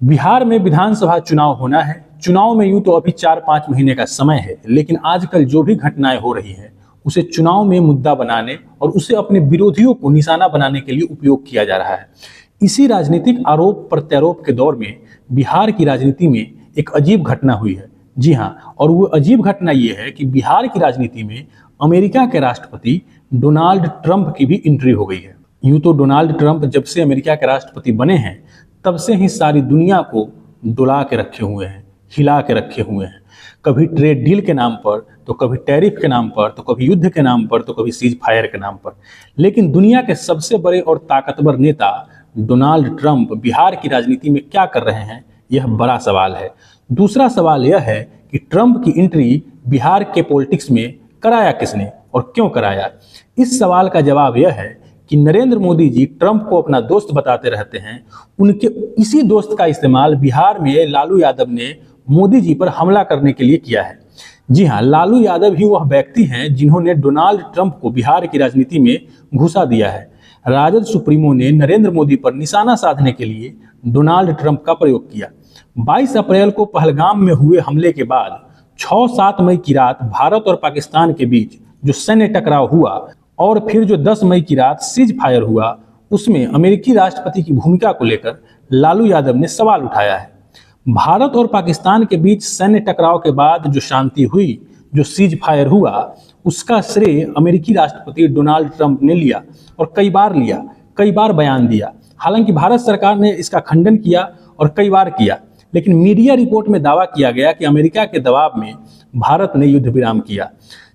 बिहार में विधानसभा चुनाव होना है। चुनाव में यूं तो अभी 4-5 महीने का समय है, लेकिन आजकल जो भी घटनाएं हो रही हैं उसे चुनाव में मुद्दा बनाने और उसे अपने विरोधियों को निशाना बनाने के लिए उपयोग किया जा रहा है। इसी राजनीतिक आरोप प्रत्यारोप के दौर में बिहार की राजनीति में एक अजीब घटना हुई है। जी हाँ, और वो अजीब घटना ये है कि बिहार की राजनीति में अमेरिका के राष्ट्रपति डोनाल्ड ट्रंप की भी एंट्री हो गई है। यूं तो डोनाल्ड ट्रंप जब से अमेरिका के राष्ट्रपति बने हैं तब से ही सारी दुनिया को डुला के रखे हुए हैं, हिला के रखे हुए हैं। कभी ट्रेड डील के नाम पर, तो कभी टैरिफ के नाम पर, तो कभी युद्ध के नाम पर, तो कभी सीज फायर के नाम पर। लेकिन दुनिया के सबसे बड़े और ताकतवर नेता डोनाल्ड ट्रंप बिहार की राजनीति में क्या कर रहे हैं, यह बड़ा सवाल है। दूसरा सवाल यह है कि ट्रंप की एंट्री बिहार के पॉलिटिक्स में कराया किसने और क्यों कराया। इस सवाल का जवाब यह है कि नरेंद्र मोदी जी ट्रंप को अपना दोस्त बताते रहते हैं। उनके इसी दोस्त का इस्तेमाल बिहार में लालू यादव ने मोदी जी पर हमला करने के लिए किया है। जी हाँ, लालू यादव ही वह व्यक्ति हैं जिन्होंने डोनाल्ड ट्रंप को बिहार की राजनीति में घुसा दिया है। राजद सुप्रीमो ने नरेंद्र मोदी पर निशाना साधने के लिए डोनाल्ड ट्रंप का प्रयोग किया। 22 अप्रैल को पहलगाम में हुए हमले के बाद 6-7 मई की रात भारत और पाकिस्तान के बीच जो सैन्य टकराव हुआ और फिर जो 10 मई की रात सीज फायर हुआ, उसमें अमेरिकी राष्ट्रपति की भूमिका को लेकर लालू यादव ने सवाल उठाया है। भारत और पाकिस्तान के बीच सैन्य टकराव के बाद जो शांति हुई, जो सीज फायर हुआ, उसका श्रेय अमेरिकी राष्ट्रपति डोनाल्ड ट्रंप ने लिया और कई बार बयान दिया। हालांकि भारत सरकार ने इसका खंडन किया और कई बार किया, लेकिन मीडिया रिपोर्ट में दावा किया गया कि अमेरिका के दबाव में भारत ने युद्ध विराम किया,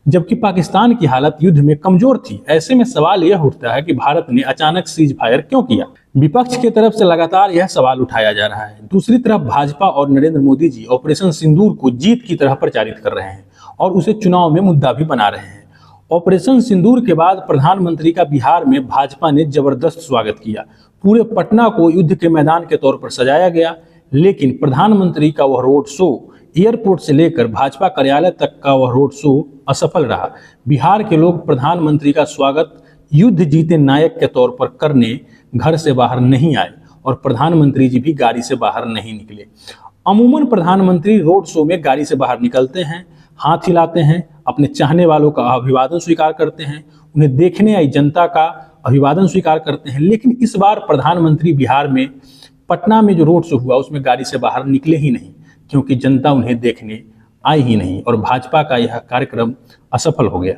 जबकि पाकिस्तान की हालत युद्ध में कमजोर थी। ऐसे में सवाल यह उठता है कि भारत ने अचानक सीज फायर क्यों किया। विपक्ष की तरफ से लगातार यह सवाल उठाया जा रहा है। दूसरी तरफ भाजपा और नरेंद्र मोदी जी ऑपरेशन सिंदूर को जीत की तरह प्रचारित कर रहे हैं और उसे चुनाव में मुद्दा भी बना रहे हैं। ऑपरेशन सिंदूर के बाद प्रधानमंत्री का बिहार में भाजपा ने जबरदस्त स्वागत किया। पूरे पटना को युद्ध के मैदान के तौर पर सजाया गया, लेकिन प्रधानमंत्री का वह रोड शो, एयरपोर्ट से लेकर भाजपा कार्यालय तक का वह रोड शो असफल रहा। बिहार के लोग प्रधानमंत्री का स्वागत युद्ध जीते नायक के तौर पर करने घर से बाहर नहीं आए और प्रधानमंत्री जी भी गाड़ी से बाहर नहीं निकले। अमूमन प्रधानमंत्री रोड शो में गाड़ी से बाहर निकलते हैं, हाथ हिलाते हैं, अपने चाहने वालों का अभिवादन स्वीकार करते हैं, उन्हें देखने आई जनता का अभिवादन स्वीकार करते हैं। लेकिन इस बार प्रधानमंत्री बिहार में पटना में जो रोड शो हुआ उसमें गाड़ी से बाहर निकले ही नहीं, क्योंकि जनता उन्हें देखने आई ही नहीं और भाजपा का यह कार्यक्रम असफल हो गया।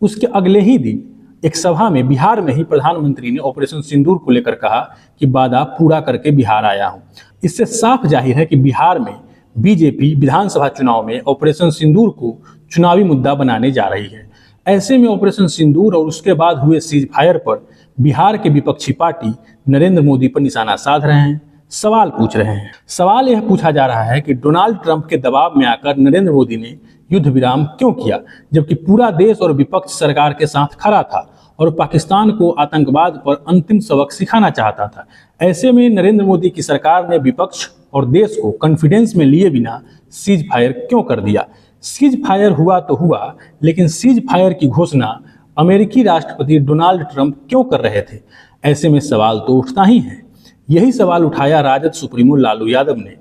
उसके अगले ही दिन एक सभा में बिहार में ही प्रधानमंत्री ने ऑपरेशन सिंदूर को लेकर कहा कि वादा पूरा करके बिहार आया हूं। इससे साफ जाहिर है कि बिहार में बीजेपी विधानसभा चुनाव में ऑपरेशन सिंदूर को चुनावी मुद्दा बनाने जा रही है। ऐसे में ऑपरेशन सिंदूर और उसके बाद हुए सीज फायर पर बिहार के विपक्षी पार्टी नरेंद्र मोदी पर निशाना साध रहे हैं, सवाल पूछ रहे हैं। सवाल यह पूछा जा रहा है कि डोनाल्ड ट्रंप के दबाव में आकर नरेंद्र मोदी ने युद्ध विराम क्यों किया, जबकि पूरा देश और विपक्ष सरकार के साथ खड़ा था और पाकिस्तान को आतंकवाद पर अंतिम सबक सिखाना चाहता था। ऐसे में नरेंद्र मोदी की सरकार ने विपक्ष और देश को कॉन्फिडेंस में लिए बिना सीज फायर क्यों कर दिया। सीज फायर हुआ तो हुआ, लेकिन सीज फायर की घोषणा अमेरिकी राष्ट्रपति डोनाल्ड ट्रंप क्यों कर रहे थे। ऐसे में सवाल तो उठता ही है। यही सवाल उठाया राजद सुप्रीमो लालू यादव ने।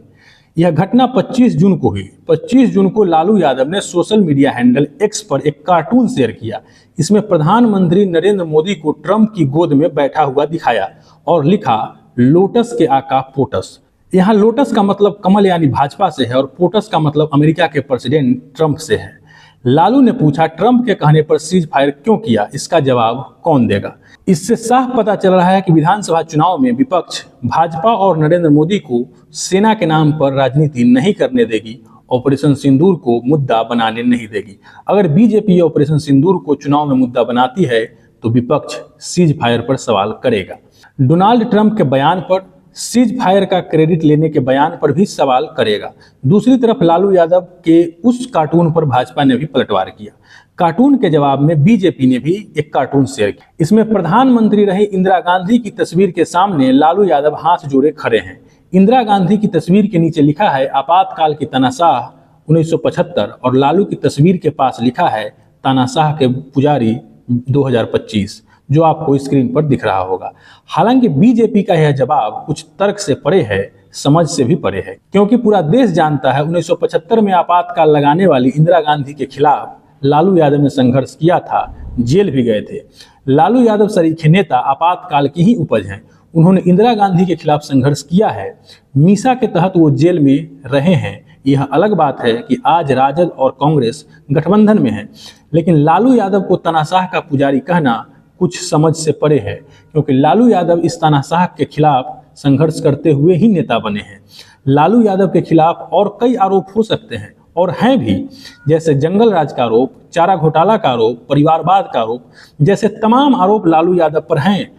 यह घटना 25 जून को हुई। 25 जून को लालू यादव ने सोशल मीडिया हैंडल एक्स पर एक कार्टून शेयर किया। इसमें प्रधानमंत्री नरेंद्र मोदी को ट्रंप की गोद में बैठा हुआ दिखाया और लिखा, लोटस के आका पोटस। यहाँ लोटस का मतलब कमल यानी भाजपा से है और पोटस का मतलब अमेरिका के प्रेसिडेंट ट्रंप से है। लालू ने पूछा, ट्रंप के कहने पर सीज फायर क्यों किया, इसका जवाब कौन देगा। इससे साफ पता चल रहा है कि विधानसभा चुनाव में विपक्ष भाजपा और नरेंद्र मोदी को सेना के नाम पर राजनीति नहीं करने देगी, ऑपरेशन सिंदूर को मुद्दा बनाने नहीं देगी। अगर बीजेपी ऑपरेशन सिंदूर को चुनाव में मुद्दा बनाती है तो विपक्ष सीज फायर पर सवाल करेगा। डोनाल्ड ट्रंप के बयान पर, सीज फायर का क्रेडिट लेने के बयान पर भी सवाल करेगा। दूसरी तरफ लालू यादव के उस कार्टून पर भाजपा ने भी पलटवार किया। कार्टून के जवाब में बीजेपी ने भी एक कार्टून शेयर किया। इसमें प्रधानमंत्री रही इंदिरा गांधी की तस्वीर के सामने लालू यादव हाथ जोड़े खड़े हैं। इंदिरा गांधी की तस्वीर के नीचे लिखा है आपातकाल की तानाशाह 1975 और लालू की तस्वीर के पास लिखा है तानाशाह के पुजारी 2025, जो आपको स्क्रीन पर दिख रहा होगा। हालांकि बीजेपी का यह जवाब कुछ तर्क से परे है। समझ से भी परे है, क्योंकि पूरा देश जानता है 1975 में आपातकाल लगाने वाली इंदिरा गांधी के खिलाफ लालू यादव ने संघर्ष किया था, जेल भी गए थे। लालू यादव सरीखे नेता आपातकाल की ही उपज हैं। उन्होंने इंदिरा गांधी के खिलाफ संघर्ष किया है, मीसा के तहत वो जेल में रहे हैं। यह अलग बात है कि आज राजद और कांग्रेस गठबंधन में है, लेकिन लालू यादव को तानाशाह का पुजारी कहना कुछ समझ से परे है, क्योंकि लालू यादव इस तानाशाह के खिलाफ संघर्ष करते हुए ही नेता बने हैं। लालू यादव के खिलाफ और कई आरोप हो सकते हैं और हैं भी, जैसे जंगल राज का आरोप, चारा घोटाला का आरोप, परिवारवाद का आरोप, जैसे तमाम आरोप लालू यादव पर हैं।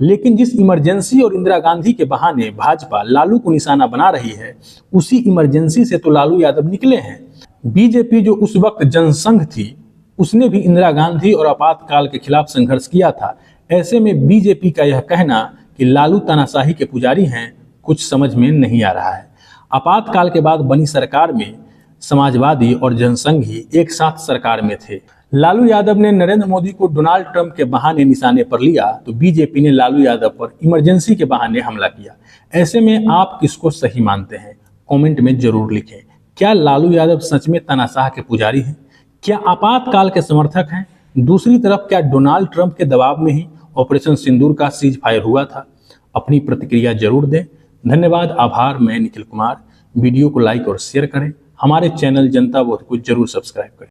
लेकिन जिस इमरजेंसी और इंदिरा गांधी के बहाने भाजपा लालू को निशाना बना रही है, उसी इमरजेंसी से तो लालू यादव निकले हैं। बीजेपी जो उस वक्त जनसंघ थी, उसने भी इंदिरा गांधी और आपातकाल के खिलाफ संघर्ष किया था। ऐसे में बीजेपी का यह कहना कि लालू तानाशाही के पुजारी हैं, कुछ समझ में नहीं आ रहा है। आपातकाल के बाद बनी सरकार में समाजवादी और जनसंघी एक साथ सरकार में थे। लालू यादव ने नरेंद्र मोदी को डोनाल्ड ट्रंप के बहाने निशाने पर लिया, तो बीजेपी ने लालू यादव पर इमरजेंसी के बहाने हमला किया। ऐसे में आप किसको सही मानते हैं? कमेंट में जरूर लिखें। क्या लालू यादव सच में तानाशाह के पुजारी हैं? क्या आपातकाल के समर्थक हैं? दूसरी तरफ क्या डोनाल्ड ट्रंप के दबाव में ही ऑपरेशन सिंदूर का सीज फायर हुआ था? अपनी प्रतिक्रिया जरूर दें। धन्यवाद, आभार। मैं निखिल कुमार। वीडियो को लाइक और शेयर करें। हमारे चैनल जनता बोध को जरूर सब्सक्राइब करें।